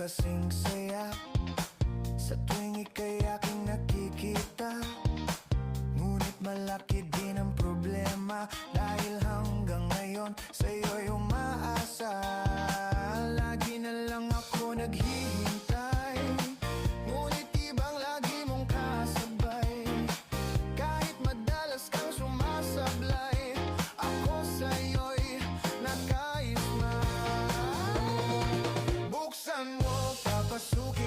kasing saya sa tuwing ika'y aking nakikita. Ngunit malaki din ang problema, dahil hanggang ngayon sa'yo'y umaasa. Lagi na lang ako naghihintay, ngunit ibang lagi mong kasabay. Kahit madalas kang sumasablay, ako sa'yo'y nakaisma. Buksan mo, papasukin